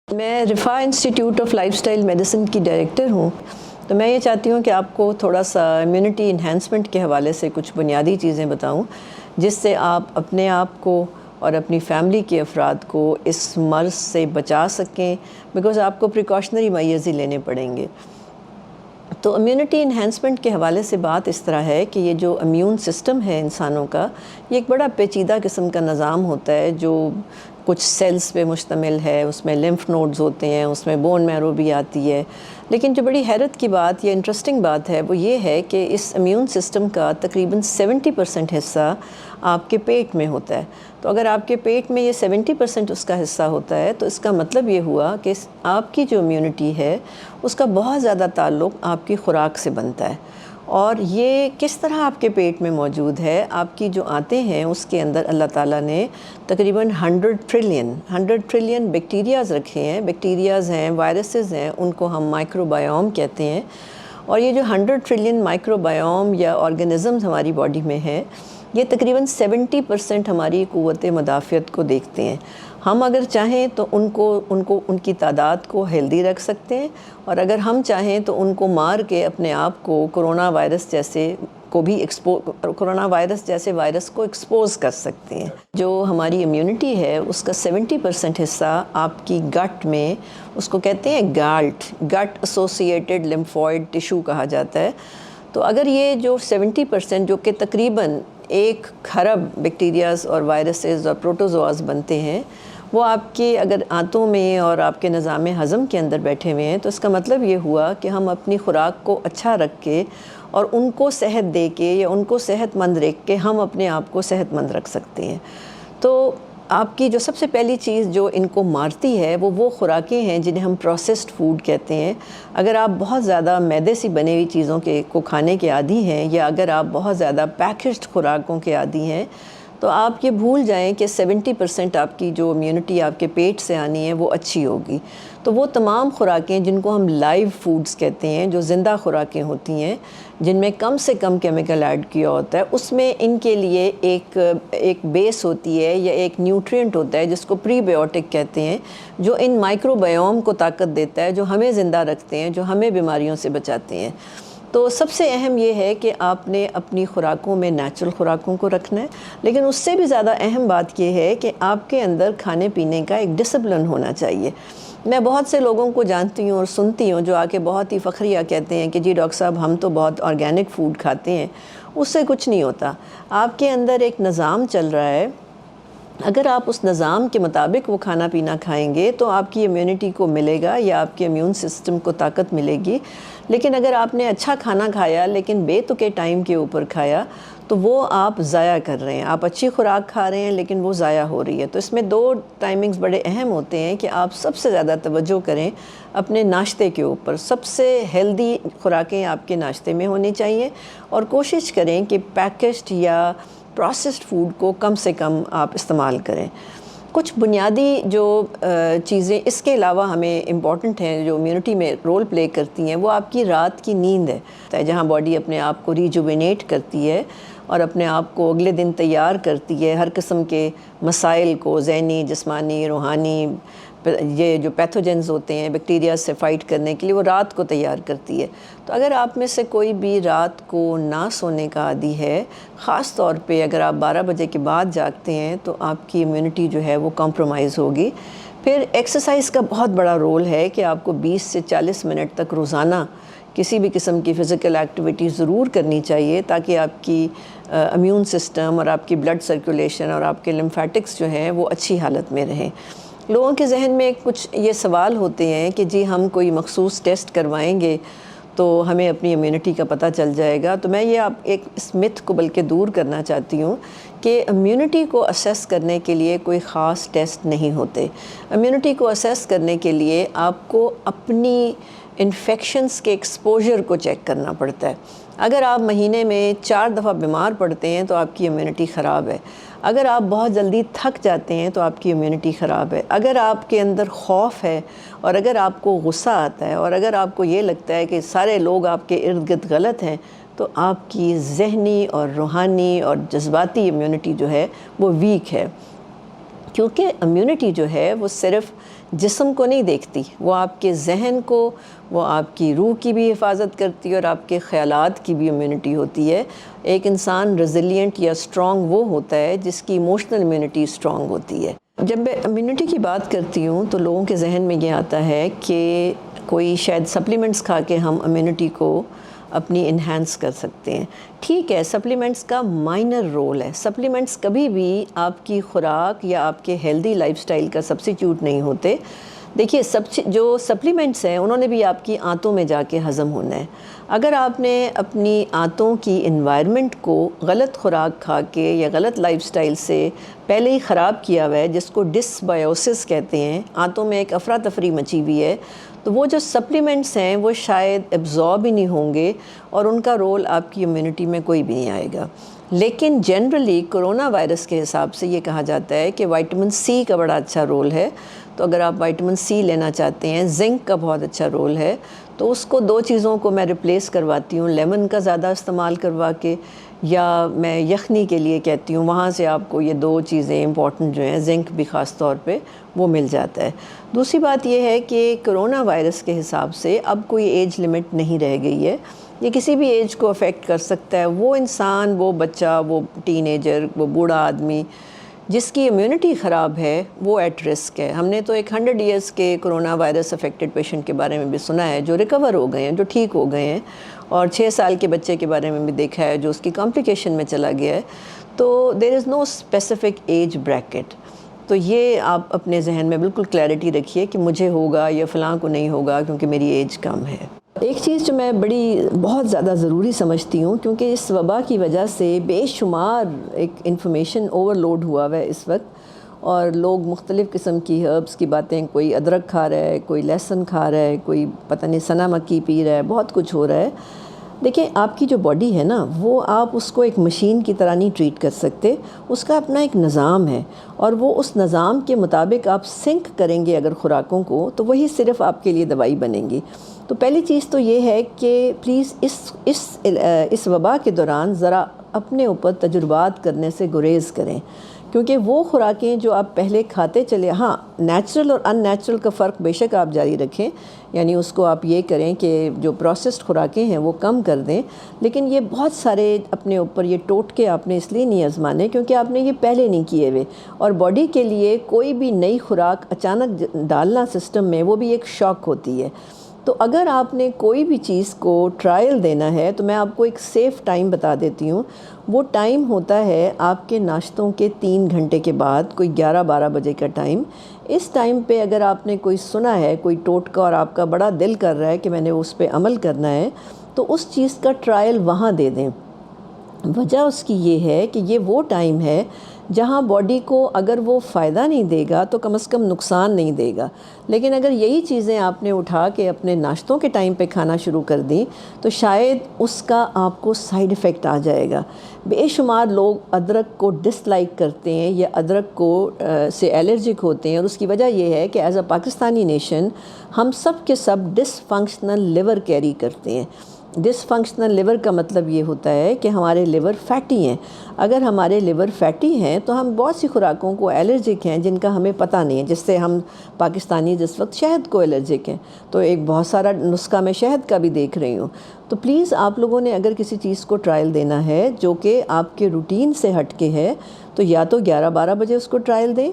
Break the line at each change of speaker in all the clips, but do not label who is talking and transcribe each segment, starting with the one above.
میں Riphah institute of lifestyle medicine کی director ہوں، تو میں یہ چاہتی ہوں کہ آپ کو تھوڑا سا امیونٹی انہینسمنٹ کے حوالے سے کچھ بنیادی چیزیں بتاؤں جس سے آپ اپنے آپ کو اور اپنی فیملی کے افراد کو اس مرض سے بچا سکیں، بیکاز آپ کو پریکاشنری میئرز ہی لینے پڑیں گے۔ تو امیونٹی انہینسمنٹ کے حوالے سے بات اس طرح ہے کہ یہ جو امیون سسٹم ہے انسانوں کا، یہ ایک بڑا پیچیدہ قسم کا نظام ہوتا ہے جو کچھ سیلز پہ مشتمل ہے، اس میں لمف نوڈز ہوتے ہیں، اس میں بون میرو بھی آتی ہے۔ لیکن جو بڑی حیرت کی بات یا انٹرسٹنگ بات ہے وہ یہ ہے کہ اس امیون سسٹم کا تقریباً 70% حصہ آپ کے پیٹ میں ہوتا ہے۔ تو اگر آپ کے پیٹ میں یہ 70% اس کا حصہ ہوتا ہے تو اس کا مطلب یہ ہوا کہ آپ کی جو امیونٹی ہے اس کا بہت زیادہ تعلق آپ کی خوراک سے بنتا ہے۔ اور یہ کس طرح آپ کے پیٹ میں موجود ہے، آپ کی جو آنتیں ہیں اس کے اندر اللہ تعالیٰ نے تقریباً 100 ٹریلین بیکٹیریاز رکھے ہیں۔ بیکٹیریاز ہیں، وائرسز ہیں، ان کو ہم مائکرو بایوم کہتے ہیں۔ اور یہ جو 100 ٹریلین مائکرو بایوم یا آرگنزمز ہماری باڈی میں ہیں، یہ تقریباً 70% ہماری قوت مدافعت کو دیکھتے ہیں۔ ہم اگر چاہیں تو ان کی تعداد کو ہیلدی رکھ سکتے ہیں، اور اگر ہم چاہیں تو ان کو مار کے اپنے آپ کو کورونا وائرس جیسے وائرس کو ایکسپوز کر سکتے ہیں۔ جو ہماری امیونٹی ہے اس کا 70% حصہ آپ کی گٹ میں، اس کو کہتے ہیں گٹ ایسوسیٹڈ لیمفوئڈ ٹیشو کہا جاتا ہے۔ تو اگر یہ جو 70% جو کہ تقریباً 1 خرب بیکٹیریاز اور وائرسز اور پروٹوزواز بنتے ہیں، وہ آپ کے اگر آنتوں میں اور آپ کے نظام ہضم کے اندر بیٹھے ہوئے ہیں، تو اس کا مطلب یہ ہوا کہ ہم اپنی خوراک کو اچھا رکھ کے اور ان کو صحت دے کے یا ان کو صحت مند رکھ کے ہم اپنے آپ کو صحت مند رکھ سکتے ہیں۔ تو آپ کی جو سب سے پہلی چیز جو ان کو مارتی ہے وہ خوراکیں ہیں جنہیں ہم پروسیسڈ فوڈ کہتے ہیں۔ اگر آپ بہت زیادہ میدے سے بنے ہوئی چیزوں کو کھانے کے عادی ہیں، یا اگر آپ بہت زیادہ پیکجڈ خوراکوں کے عادی ہیں، تو آپ یہ بھول جائیں کہ 70% آپ کی جو امیونٹی آپ کے پیٹ سے آنی ہے وہ اچھی ہوگی۔ تو وہ تمام خوراکیں جن کو ہم لائیو فوڈز کہتے ہیں، جو زندہ خوراکیں ہوتی ہیں جن میں کم سے کم کیمیکل ایڈ کیا ہوتا ہے، اس میں ان کے لیے ایک بیس ہوتی ہے یا ایک نیوٹرینٹ ہوتا ہے جس کو پری بائیوٹک کہتے ہیں، جو ان مائکرو بایوم کو طاقت دیتا ہے، جو ہمیں زندہ رکھتے ہیں، جو ہمیں بیماریوں سے بچاتے ہیں۔ تو سب سے اہم یہ ہے کہ آپ نے اپنی خوراکوں میں نیچرل خوراکوں کو رکھنا ہے، لیکن اس سے بھی زیادہ اہم بات یہ ہے کہ آپ کے اندر کھانے پینے کا ایک ڈسپلن ہونا چاہیے۔ میں بہت سے لوگوں کو جانتی ہوں اور سنتی ہوں جو آ کے بہت ہی فخریہ کہتے ہیں کہ جی ڈاکٹر صاحب ہم تو بہت آرگینک فوڈ کھاتے ہیں۔ اس سے کچھ نہیں ہوتا۔ آپ کے اندر ایک نظام چل رہا ہے، اگر آپ اس نظام کے مطابق وہ کھانا پینا کھائیں گے تو آپ کی امیونٹی کو ملے گا یا آپ کے امیون سسٹم کو طاقت ملے گی۔ لیکن اگر آپ نے اچھا کھانا کھایا لیکن بے تکے ٹائم کے اوپر کھایا تو وہ آپ ضائع کر رہے ہیں۔ آپ اچھی خوراک کھا رہے ہیں لیکن وہ ضائع ہو رہی ہے۔ تو اس میں 2 ٹائمنگز بڑے اہم ہوتے ہیں کہ آپ سب سے زیادہ توجہ کریں اپنے ناشتے کے اوپر۔ سب سے ہیلدی خوراکیں آپ کے ناشتے میں ہونی چاہیے، اور کوشش کریں کہ پیکجڈ یا پروسیسڈ فوڈ کو کم سے کم آپ استعمال کریں۔ کچھ بنیادی جو چیزیں اس کے علاوہ ہمیں امپورٹنٹ ہیں جو امیونٹی میں رول پلے کرتی ہیں، وہ آپ کی رات کی نیند ہے، جہاں باڈی اپنے آپ کو ریجوینیٹ کرتی ہے اور اپنے آپ کو اگلے دن تیار کرتی ہے ہر قسم کے مسائل کو، ذہنی، جسمانی، روحانی، یہ جو پیتھوجنز ہوتے ہیں بیکٹیریا سے فائٹ کرنے کے لیے، وہ رات کو تیار کرتی ہے۔ تو اگر آپ میں سے کوئی بھی رات کو نہ سونے کا عادی ہے، خاص طور پہ اگر آپ 12 بجے کے بعد جاگتے ہیں، تو آپ کی امیونٹی جو ہے وہ کمپرومائز ہوگی۔ پھر ایکسرسائز کا بہت بڑا رول ہے کہ آپ کو 20 سے 40 منٹ تک روزانہ کسی بھی قسم کی فزیکل ایکٹیویٹی ضرور کرنی چاہیے، تاکہ آپ کی امیون سسٹم اور آپ کی بلڈ سرکولیشن اور آپ کے لمفیٹکس جو ہیں وہ اچھی حالت میں رہیں۔ لوگوں کے ذہن میں کچھ یہ سوال ہوتے ہیں کہ جی ہم کوئی مخصوص ٹیسٹ کروائیں گے تو ہمیں اپنی امیونٹی کا پتہ چل جائے گا۔ تو میں یہ ایک اس متھ کو بلکہ دور کرنا چاہتی ہوں کہ امیونٹی کو اسیس کرنے کے لیے کوئی خاص ٹیسٹ نہیں ہوتے۔ امیونٹی کو اسیس کرنے کے لیے آپ کو اپنی انفیکشنز کے ایکسپوجر کو چیک کرنا پڑتا ہے۔ اگر آپ مہینے میں 4 دفعہ بیمار پڑتے ہیں تو آپ کی امیونٹی خراب ہے۔ اگر آپ بہت جلدی تھک جاتے ہیں تو آپ کی امیونٹی خراب ہے۔ اگر آپ کے اندر خوف ہے، اور اگر آپ کو غصہ آتا ہے، اور اگر آپ کو یہ لگتا ہے کہ سارے لوگ آپ کے ارد گرد غلط ہیں، تو آپ کی ذہنی اور روحانی اور جذباتی امیونٹی جو ہے وہ ویک ہے۔ کیونکہ امیونٹی جو ہے وہ صرف جسم کو نہیں دیکھتی، وہ آپ کے ذہن کو، وہ آپ کی روح کی بھی حفاظت کرتی ہے اور آپ کے خیالات کی بھی امیونٹی ہوتی ہے۔ ایک انسان ریزیلینٹ یا اسٹرانگ وہ ہوتا ہے جس کی ایموشنل امیونٹی اسٹرانگ ہوتی ہے۔ جب میں امیونٹی کی بات کرتی ہوں تو لوگوں کے ذہن میں یہ آتا ہے کہ کوئی شاید سپلیمنٹس کھا کے ہم امیونٹی کو اپنی انہینس کر سکتے ہیں۔ ٹھیک ہے، سپلیمنٹس کا مائنر رول ہے۔ سپلیمنٹس کبھی بھی آپ کی خوراک یا آپ کے ہیلدی لائف سٹائل کا سبسٹیٹیوٹ نہیں ہوتے۔ دیکھیے، جو سپلیمنٹس ہیں انہوں نے بھی آپ کی آنتوں میں جا کے ہضم ہونا ہے۔ اگر آپ نے اپنی آنتوں کی انوائرمنٹ کو غلط خوراک کھا کے یا غلط لائف سٹائل سے پہلے ہی خراب کیا ہوا ہے، جس کو ڈسبائیوسس کہتے ہیں، آنتوں میں ایک افراتفری مچی ہوئی ہے، تو وہ جو سپلیمنٹس ہیں وہ شاید ایبزارب ہی نہیں ہوں گے اور ان کا رول آپ کی امیونٹی میں کوئی بھی نہیں آئے گا۔ لیکن جنرلی کرونا وائرس کے حساب سے یہ کہا جاتا ہے کہ وائٹامن سی کا بڑا اچھا رول ہے، تو اگر آپ وائٹامن سی لینا چاہتے ہیں، زنک کا بہت اچھا رول ہے، تو اس کو 2 چیزوں کو میں ریپلیس کرواتی ہوں، لیمن کا زیادہ استعمال کروا کے، یا میں یخنی کے لیے کہتی ہوں، وہاں سے آپ کو یہ 2 چیزیں امپورٹنٹ جو ہیں، زنک بھی خاص طور پہ وہ مل جاتا ہے۔ دوسری بات یہ ہے کہ کرونا وائرس کے حساب سے اب کوئی ایج لمٹ نہیں رہ گئی ہے، یہ کسی بھی ایج کو افیکٹ کر سکتا ہے۔ وہ انسان، وہ بچہ، وہ ٹین ایجر، وہ بوڑھا آدمی جس کی امیونٹی خراب ہے وہ ایٹ رسک ہے۔ ہم نے تو ایک 100 ایئرس کے کرونا وائرس افیکٹڈ پیشنٹ کے بارے میں بھی سنا ہے جو ریکور ہو گئے ہیں، جو ٹھیک ہو گئے ہیں، اور 6 سال کے بچے کے بارے میں بھی دیکھا ہے جو اس کی کمپلیکیشن میں چلا گیا ہے۔ تو دیر از نو اسپیسیفک ایج بریکٹ۔ تو یہ آپ اپنے ذہن میں بالکل کلیئرٹی رکھیے کہ مجھے ہوگا یا فلاں کو نہیں ہوگا کیونکہ میری ایج کم ہے۔ ایک چیز جو میں بہت زیادہ ضروری سمجھتی ہوں، کیونکہ اس وبا کی وجہ سے بے شمار ایک انفارمیشن اوور لوڈ ہوا ہوا ہے اس وقت، اور لوگ مختلف قسم کی ہربس کی باتیں، کوئی ادرک کھا رہا ہے، کوئی لہسن کھا رہا ہے، کوئی پتہ نہیں سنا مکی پی رہا ہے، بہت کچھ ہو رہا ہے۔ دیکھیں، آپ کی جو باڈی ہے نا، وہ آپ اس کو ایک مشین کی طرح نہیں ٹریٹ کر سکتے، اس کا اپنا ایک نظام ہے، اور وہ اس نظام کے مطابق آپ سنک کریں گے اگر خوراکوں کو، تو وہی صرف آپ کے لیے دوائی بنیں گی۔ تو پہلی چیز تو یہ ہے کہ پلیز اس وبا کے دوران ذرا اپنے اوپر تجربات کرنے سے گریز کریں، کیونکہ وہ خوراکیں جو آپ پہلے کھاتے چلے، ہاں نیچرل اور ان نیچرل کا فرق بے شک آپ جاری رکھیں، یعنی اس کو آپ یہ کریں کہ جو پروسیسڈ خوراکیں ہیں وہ کم کر دیں، لیکن یہ بہت سارے اپنے اوپر یہ ٹوٹکے آپ نے اس لیے نہیں آزمانے کیونکہ آپ نے یہ پہلے نہیں کیے ہوئے، اور باڈی کے لیے کوئی بھی نئی خوراک اچانک ڈالنا سسٹم میں وہ بھی ایک شاک ہوتی ہے۔ تو اگر آپ نے کوئی بھی چیز کو ٹرائل دینا ہے تو میں آپ کو ایک سیف ٹائم بتا دیتی ہوں۔ وہ ٹائم ہوتا ہے آپ کے ناشتوں کے 3 گھنٹے کے بعد، کوئی 11-12 بجے کا ٹائم۔ اس ٹائم پہ اگر آپ نے کوئی سنا ہے کوئی ٹوٹکا اور آپ کا بڑا دل کر رہا ہے کہ میں نے اس پہ عمل کرنا ہے، تو اس چیز کا ٹرائل وہاں دے دیں۔ وجہ اس کی یہ ہے کہ یہ وہ ٹائم ہے جہاں باڈی کو اگر وہ فائدہ نہیں دے گا تو کم از کم نقصان نہیں دے گا، لیکن اگر یہی چیزیں آپ نے اٹھا کے اپنے ناشتوں کے ٹائم پہ کھانا شروع کر دیں تو شاید اس کا آپ کو سائیڈ ایفیکٹ آ جائے گا۔ بے شمار لوگ ادرک کو ڈس لائک کرتے ہیں یا ادرک کو سے الرجک ہوتے ہیں، اور اس کی وجہ یہ ہے کہ ایز اے پاکستانی نیشن ہم سب کے سب ڈس فنکشنل لیور کیری کرتے ہیں۔ ڈس فنکشنل لیور کا مطلب یہ ہوتا ہے کہ ہمارے لیور فیٹی ہیں۔ اگر ہمارے لیور فیٹی ہیں تو ہم بہت سی خوراکوں کو الرجک ہیں جن کا ہمیں پتہ نہیں ہے، جس سے ہم پاکستانی جس وقت شہد کو الرجک ہیں، تو ایک بہت سارا نسخہ میں شہد کا بھی دیکھ رہی ہوں۔ تو پلیز آپ لوگوں نے اگر کسی چیز کو ٹرائل دینا ہے جو کہ آپ کے روٹین سے ہٹ کے ہے، تو یا تو 11-12 بجے اس کو ٹرائل دیں،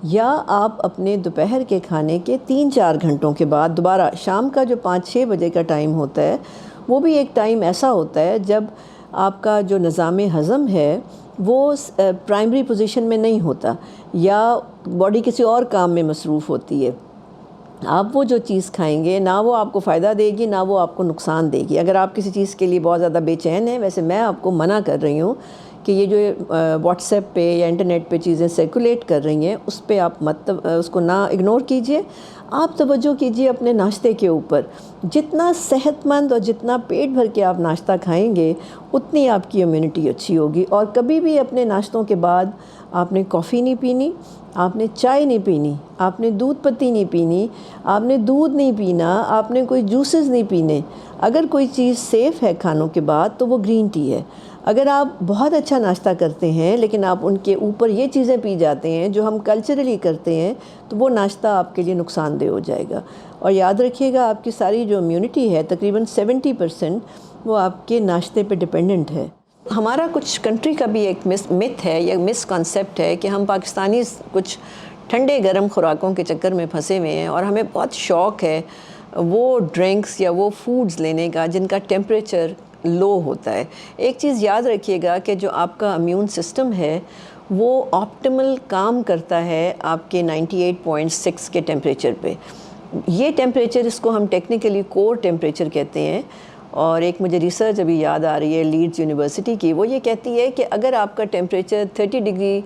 یا آپ اپنے دوپہر کے کھانے کے 3-4 گھنٹوں کے بعد دوبارہ شام کا جو 5-6 بجے کا ٹائم ہوتا ہے، وہ بھی ایک ٹائم ایسا ہوتا ہے جب آپ کا جو نظام ہضم ہے وہ پرائمری پوزیشن میں نہیں ہوتا، یا باڈی کسی اور کام میں مصروف ہوتی ہے۔ آپ وہ جو چیز کھائیں گے نہ وہ آپ کو فائدہ دے گی نہ وہ آپ کو نقصان دے گی۔ اگر آپ کسی چیز کے لیے بہت زیادہ بے چین ہیں، ویسے میں آپ کو منع کر رہی ہوں کہ یہ جو واٹس ایپ پہ یا انٹرنیٹ پہ چیزیں سرکولیٹ کر رہی ہیں اس پہ آپ اس کو نہ اگنور کیجئے، آپ توجہ کیجئے اپنے ناشتے کے اوپر۔ جتنا صحت مند اور جتنا پیٹ بھر کے آپ ناشتہ کھائیں گے اتنی آپ کی امیونٹی اچھی ہوگی۔ اور کبھی بھی اپنے ناشتوں کے بعد آپ نے کافی نہیں پینی، آپ نے چائے نہیں پینی، آپ نے دودھ پتی نہیں پینی، آپ نے دودھ نہیں پینا، آپ نے کوئی جوسز نہیں پینے۔ اگر کوئی چیز سیف ہے کھانوں کے بعد تو وہ گرین ٹی ہے۔ اگر آپ بہت اچھا ناشتہ کرتے ہیں لیکن آپ ان کے اوپر یہ چیزیں پی جاتے ہیں جو ہم کلچرلی کرتے ہیں تو وہ ناشتہ آپ کے لیے نقصان دہ ہو جائے گا. اور یاد رکھیے گا آپ کی ساری جو امیونٹی ہے تقریباً 70% وہ آپ کے ناشتے پہ ڈپینڈنٹ ہے. ہمارا کچھ کنٹری کا بھی ایک مت ہے یا مس کانسیپٹ ہے کہ ہم پاکستانی کچھ ٹھنڈے گرم خوراکوں کے چکر میں پھنسے ہوئے ہیں اور ہمیں بہت شوق ہے وہ ڈرنکس یا وہ فوڈز لینے کا جن کا ٹیمپریچر لو ہوتا ہے. ایک چیز یاد رکھیے گا کہ جو آپ کا امیون سسٹم ہے وہ آپٹیمل کام کرتا ہے آپ کے 98.6 کے ٹیمپریچر پہ. یہ ٹیمپریچر اس کو ہم ٹیکنیکلی کور ٹیمپریچر کہتے ہیں. اور ایک مجھے ریسرچ ابھی یاد آ رہی ہے لیڈز یونیورسٹی کی, وہ یہ کہتی ہے کہ اگر آپ کا ٹیمپریچر 30 ڈگری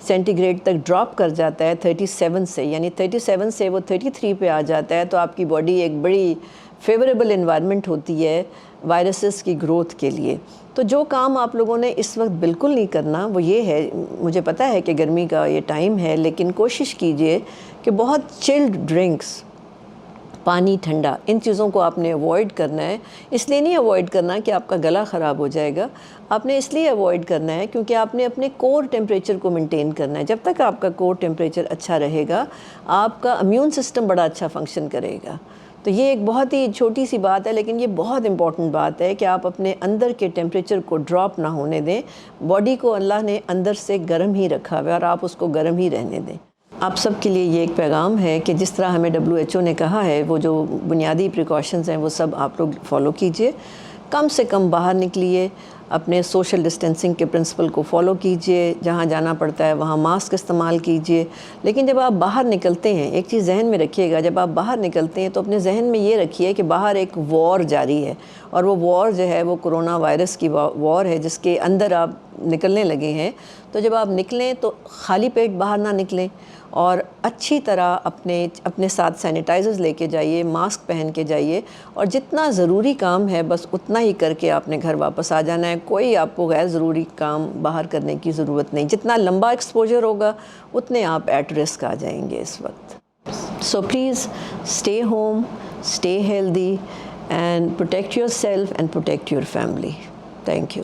سینٹی گریڈ تک ڈراپ کر جاتا ہے 37 سے, یعنی 37 سے وہ 33 پہ آ جاتا ہے, تو آپ کی باڈی ایک بڑی فیوریبل انوائرمنٹ ہوتی ہے وائرسز کی گروتھ کے لیے. تو جو کام آپ لوگوں نے اس وقت بالکل نہیں کرنا وہ یہ ہے, مجھے پتہ ہے کہ گرمی کا یہ ٹائم ہے لیکن کوشش کیجئے کہ بہت چلڈ ڈرنکس, پانی ٹھنڈا, ان چیزوں کو آپ نے اوائڈ کرنا ہے. اس لیے نہیں اوائڈ کرنا کہ آپ کا گلا خراب ہو جائے گا, آپ نے اس لیے اوائڈ کرنا ہے کیونکہ آپ نے اپنے کور ٹیمپریچر کو مینٹین کرنا ہے. جب تک آپ کا کور ٹیمپریچر اچھا رہے گا آپ کا امیون سسٹم بڑا اچھا فنکشن کرے گا. تو یہ ایک بہت ہی چھوٹی سی بات ہے لیکن یہ بہت امپورٹنٹ بات ہے کہ آپ اپنے اندر کے ٹیمپریچر کو ڈراپ نہ ہونے دیں. باڈی کو اللہ نے اندر سے گرم ہی رکھا ہوا ہے اور آپ اس کو گرم ہی رہنے دیں. آپ سب کے لیے یہ ایک پیغام ہے کہ جس طرح ہمیں WHO نے کہا ہے وہ جو بنیادی پریکاشنز ہیں وہ سب آپ لوگ فالو کیجئے. کم سے کم باہر نکلیے, اپنے سوشل ڈسٹینسنگ کے پرنسپل کو فالو کیجئے, جہاں جانا پڑتا ہے وہاں ماسک استعمال کیجئے. لیکن جب آپ باہر نکلتے ہیں ایک چیز ذہن میں رکھیے گا, جب آپ باہر نکلتے ہیں تو اپنے ذہن میں یہ رکھیے کہ باہر ایک وار جاری ہے اور وہ وار جو ہے وہ کرونا وائرس کی وار ہے جس کے اندر آپ نکلنے لگے ہیں. تو جب آپ نکلیں تو خالی پیٹ باہر نہ نکلیں اور اچھی طرح اپنے ساتھ سینیٹائزرز لے کے جائیے, ماسک پہن کے جائیے, اور جتنا ضروری کام ہے بس اتنا ہی کر کے آپ نے گھر واپس آ جانا ہے. کوئی آپ کو غیر ضروری کام باہر کرنے کی ضرورت نہیں. جتنا لمبا ایکسپوجر ہوگا اتنے آپ ایٹ رسک آ جائیں گے اس وقت. So please stay home, stay healthy and protect your self and protect your family. Thank you.